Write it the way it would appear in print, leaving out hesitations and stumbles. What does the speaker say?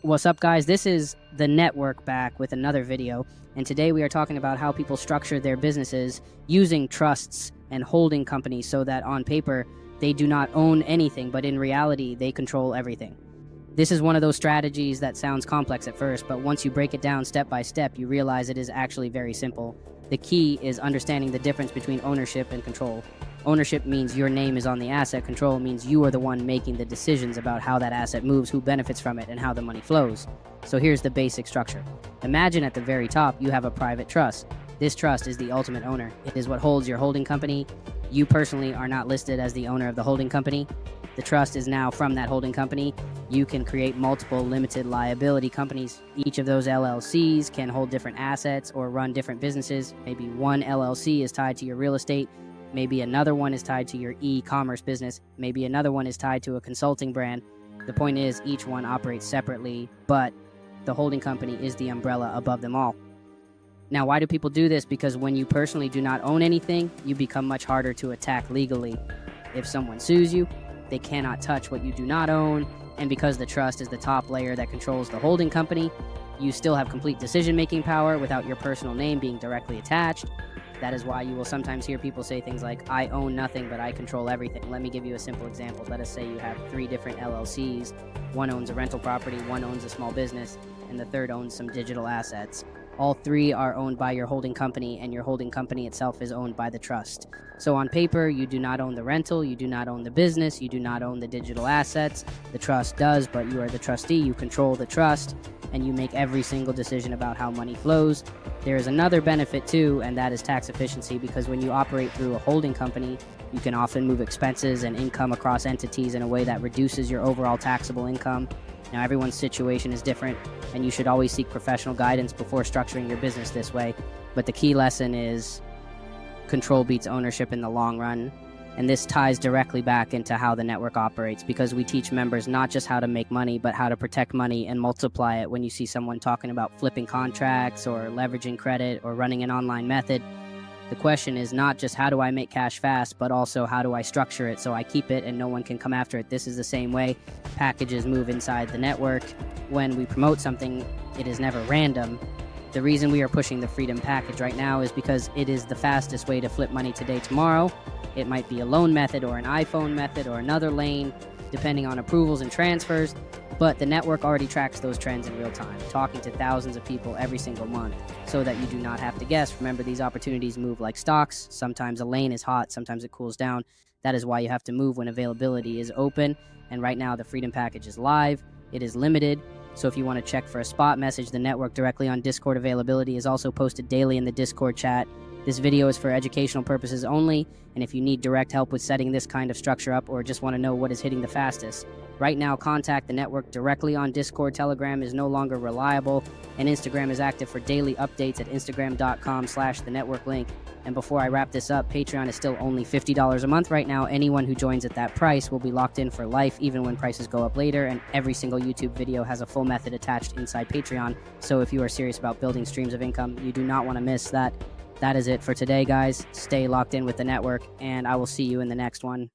What's up, guys? This is the network back with another video, and today we are talking about how people structure their businesses using trusts and holding companies so that on paper they do not own anything, but in reality they control everything. This is one of those strategies that sounds complex at first, but once you break it down step by step, you realize it is actually very simple. The key is understanding the difference between ownership and control. Ownership means your name is on the asset. Control means you are the one making the decisions about how that asset moves, who benefits from it, and how the money flows. So here's the basic structure. Imagine at the very top you have a private trust. This trust is the ultimate owner. It is what holds your holding company. You personally are not listed as the owner of the holding company. The trust is now from that holding company. You can create multiple limited liability companies. Each of those LLCs can hold different assets or run different businesses. Maybe one LLC is tied to your real estate. Maybe another one is tied to your e-commerce business. Maybe another one is tied to a consulting brand. The point is, each one operates separately, but the holding company is the umbrella above them all. Now, why do people do this? Because when you personally do not own anything, you become much harder to attack legally. If someone sues you, they cannot touch what you do not own, and because the trust is the top layer that controls the holding company, you still have complete decision-making power without your personal name being directly attached. That is why you will sometimes hear people say things like, I own nothing, but I control everything. Let me give you a simple example. Let us say you have 3 different LLCs. One owns a rental property, one owns a small business, and the third owns some digital assets. All 3 are owned by your holding company, and your holding company itself is owned by the trust. So on paper, you do not own the rental, you do not own the business, you do not own the digital assets. The trust does, but you are the trustee, you control the trust, and you make every single decision about how money flows. There is another benefit too, and that is tax efficiency, because when you operate through a holding company, you can often move expenses and income across entities in a way that reduces your overall taxable income. Now, everyone's situation is different, and you should always seek professional guidance before structuring your business this way. But the key lesson is control beats ownership in the long run. And this ties directly back into how the network operates, because we teach members not just how to make money, but how to protect money and multiply it. When you see someone talking about flipping contracts or leveraging credit or running an online method, the question is not just how do I make cash fast, but also how do I structure it so I keep it and no one can come after it. This is the same way packages move inside the network. When we promote something, it is never random. The reason we are pushing the Freedom package right now is because it is the fastest way to flip money today, tomorrow. It might be a loan method or an iPhone method or another lane, depending on approvals and transfers, but the network already tracks those trends in real time, talking to thousands of people every single month so that you do not have to guess. Remember, these opportunities move like stocks. Sometimes a lane is hot, sometimes it cools down. That is why you have to move when availability is open. And right now, the Freedom package is live. It is limited. So if you want to check for a spot message, the network directly on Discord availability is also posted daily in the Discord chat. This video is for educational purposes only, and if you need direct help with setting this kind of structure up or just want to know what is hitting the fastest, right now contact the network directly on Discord. Telegram is no longer reliable, and Instagram is active for daily updates at instagram.com/the-network link. And before I wrap this up, Patreon is still only $50 a month right now. Anyone who joins at that price will be locked in for life, even when prices go up later, and every single YouTube video has a full method attached inside Patreon. So if you are serious about building streams of income, you do not want to miss that. That is it for today, guys. Stay locked in with the network, and I will see you in the next one.